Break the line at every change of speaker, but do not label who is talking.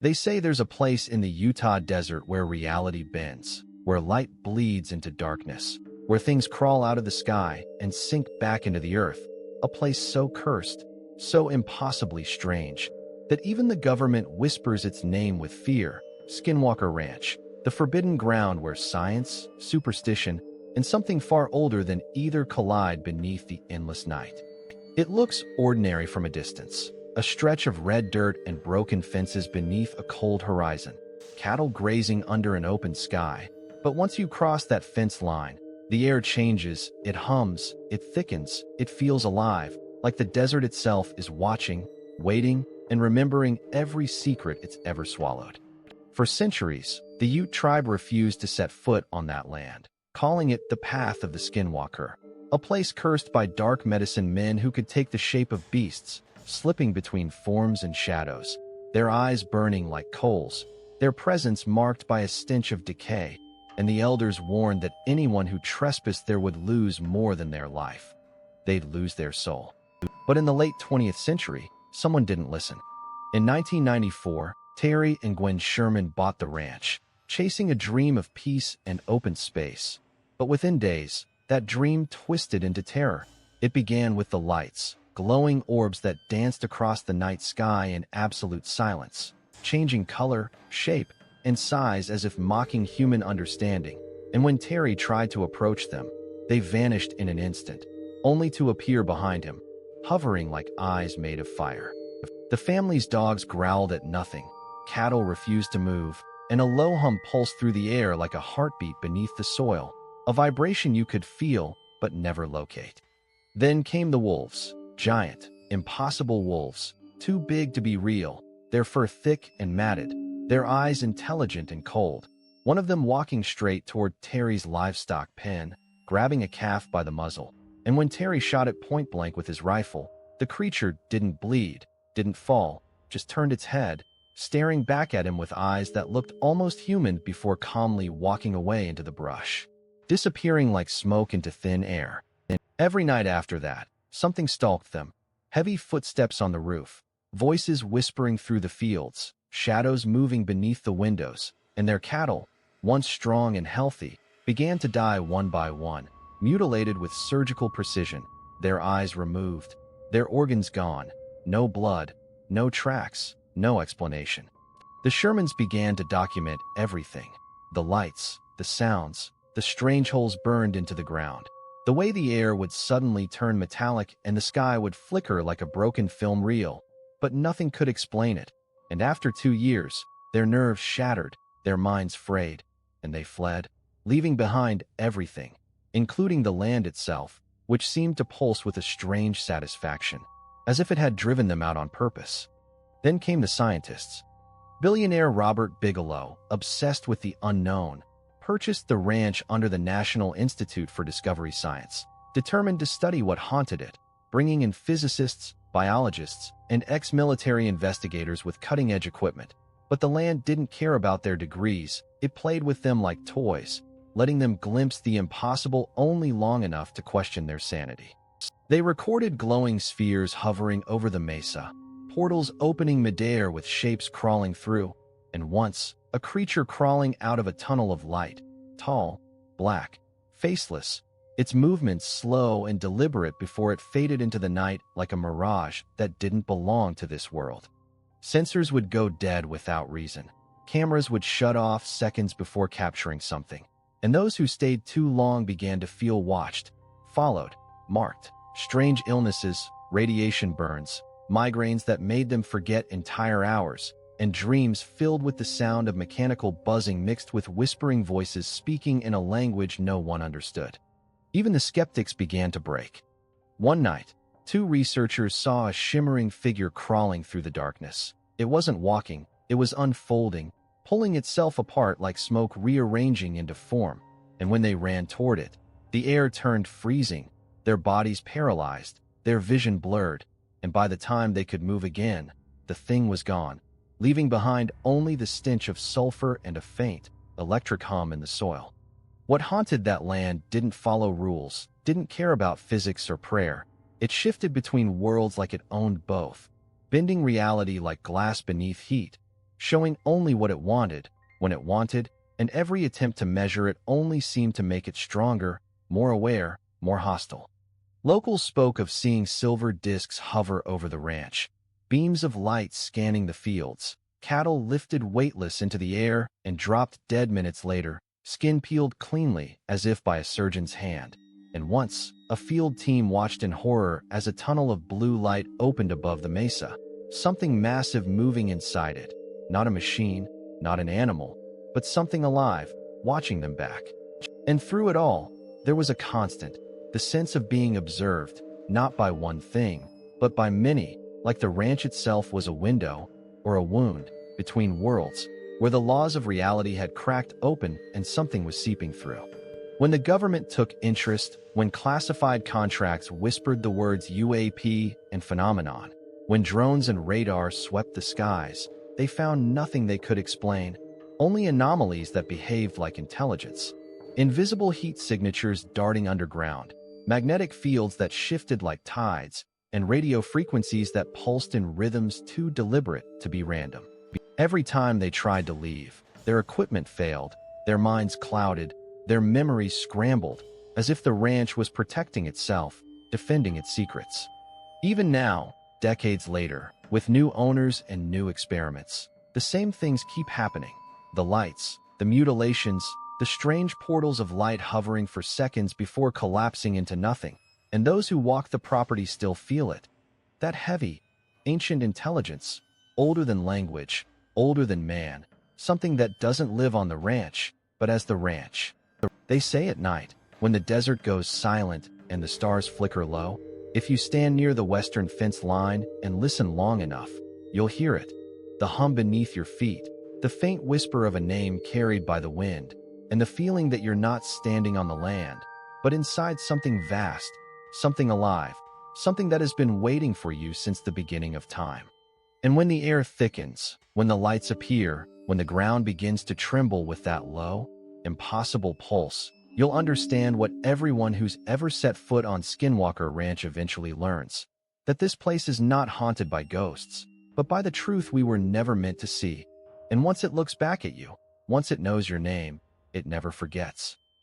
They say there's a place in the Utah desert where reality bends, where light bleeds into darkness, where things crawl out of the sky and sink back into the earth, a place so cursed, so impossibly strange, that even the government whispers its name with fear: Skinwalker Ranch, the forbidden ground where science, superstition, and something far older than either collide beneath the endless night. It looks ordinary from a distance, a stretch of red dirt and broken fences beneath a cold horizon, cattle grazing under an open sky. But once you cross that fence line, the air changes, it hums, it thickens, it feels alive, like the desert itself is watching, waiting, and remembering every secret it's ever swallowed. For centuries, the Ute tribe refused to set foot on that land, calling it the Path of the Skinwalker, a place cursed by dark medicine men who could take the shape of beasts, slipping between forms and shadows, their eyes burning like coals, their presence marked by a stench of decay, and the elders warned that anyone who trespassed there would lose more than their life. They'd lose their soul. But in the late 20th century, someone didn't listen. In 1994, Terry and Gwen Sherman bought the ranch, chasing a dream of peace and open space. But within days, that dream twisted into terror. It began with the lights, glowing orbs that danced across the night sky in absolute silence, changing color, shape, and size as if mocking human understanding. And when Terry tried to approach them, they vanished in an instant, only to appear behind him, hovering like eyes made of fire. The family's dogs growled at nothing, cattle refused to move, and a low hum pulsed through the air like a heartbeat beneath the soil, a vibration you could feel but never locate. Then came the wolves, giant, impossible wolves, too big to be real, their fur thick and matted, their eyes intelligent and cold. One of them walking straight toward Terry's livestock pen, grabbing a calf by the muzzle. And when Terry shot it point blank with his rifle, the creature didn't bleed, didn't fall, just turned its head, staring back at him with eyes that looked almost human before calmly walking away into the brush, disappearing like smoke into thin air. And every night after that, something stalked them. Heavy footsteps on the roof, voices whispering through the fields, shadows moving beneath the windows, and their cattle, once strong and healthy, began to die one by one, mutilated with surgical precision, their eyes removed, their organs gone, no blood, no tracks, no explanation. The Shermans began to document everything: the lights, the sounds, the strange holes burned into the ground, the way the air would suddenly turn metallic and the sky would flicker like a broken film reel. But nothing could explain it, and after 2 years, their nerves shattered, their minds frayed, and they fled, leaving behind everything, including the land itself, which seemed to pulse with a strange satisfaction, as if it had driven them out on purpose. Then came the scientists. Billionaire Robert Bigelow, obsessed with the unknown, purchased the ranch under the National Institute for Discovery Science, determined to study what haunted it, bringing in physicists, biologists, and ex-military investigators with cutting-edge equipment. But the land didn't care about their degrees. It played with them like toys, letting them glimpse the impossible only long enough to question their sanity. They recorded glowing spheres hovering over the mesa, portals opening midair with shapes crawling through, and once, a creature crawling out of a tunnel of light, tall, black, faceless, its movements slow and deliberate before it faded into the night like a mirage that didn't belong to this world. Sensors would go dead without reason. Cameras would shut off seconds before capturing something, and those who stayed too long began to feel watched, followed, marked. Strange illnesses, radiation burns, migraines that made them forget entire hours, and dreams filled with the sound of mechanical buzzing mixed with whispering voices speaking in a language no one understood. Even the skeptics began to break. One night, 2 researchers saw a shimmering figure crawling through the darkness. It wasn't walking, it was unfolding, pulling itself apart like smoke rearranging into form. And when they ran toward it, the air turned freezing, their bodies paralyzed, their vision blurred, and by the time they could move again, the thing was gone, leaving behind only the stench of sulfur and a faint, electric hum in the soil. What haunted that land didn't follow rules, didn't care about physics or prayer. It shifted between worlds like it owned both, bending reality like glass beneath heat, showing only what it wanted, when it wanted, and every attempt to measure it only seemed to make it stronger, more aware, more hostile. Locals spoke of seeing silver discs hover over the ranch, beams of light scanning the fields, cattle lifted weightless into the air and dropped dead minutes later, skin peeled cleanly as if by a surgeon's hand. And once, a field team watched in horror as a tunnel of blue light opened above the mesa, something massive moving inside it. Not a machine, not an animal, but something alive, watching them back. And through it all, there was a constant, the sense of being observed, not by one thing, but by many, like the ranch itself was a window, or a wound, between worlds, where the laws of reality had cracked open and something was seeping through. When the government took interest, when classified contracts whispered the words UAP and phenomenon, when drones and radar swept the skies, they found nothing they could explain, only anomalies that behaved like intelligence. Invisible heat signatures darting underground, magnetic fields that shifted like tides, and radio frequencies that pulsed in rhythms too deliberate to be random. Every time they tried to leave, their equipment failed, their minds clouded, their memories scrambled, as if the ranch was protecting itself, defending its secrets. Even now, decades later, with new owners and new experiments, the same things keep happening. The lights, the mutilations, the strange portals of light hovering for seconds before collapsing into nothing, and those who walk the property still feel it. That heavy, ancient intelligence, older than language, older than man, something that doesn't live on the ranch, but as the ranch. They say at night, when the desert goes silent and the stars flicker low, if you stand near the western fence line and listen long enough, you'll hear it. The hum beneath your feet, the faint whisper of a name carried by the wind, and the feeling that you're not standing on the land, but inside something vast, something alive, something that has been waiting for you since the beginning of time. And when the air thickens, when the lights appear, when the ground begins to tremble with that low, impossible pulse, you'll understand what everyone who's ever set foot on Skinwalker Ranch eventually learns, that this place is not haunted by ghosts, but by the truth we were never meant to see. And once it looks back at you, once it knows your name, it never forgets.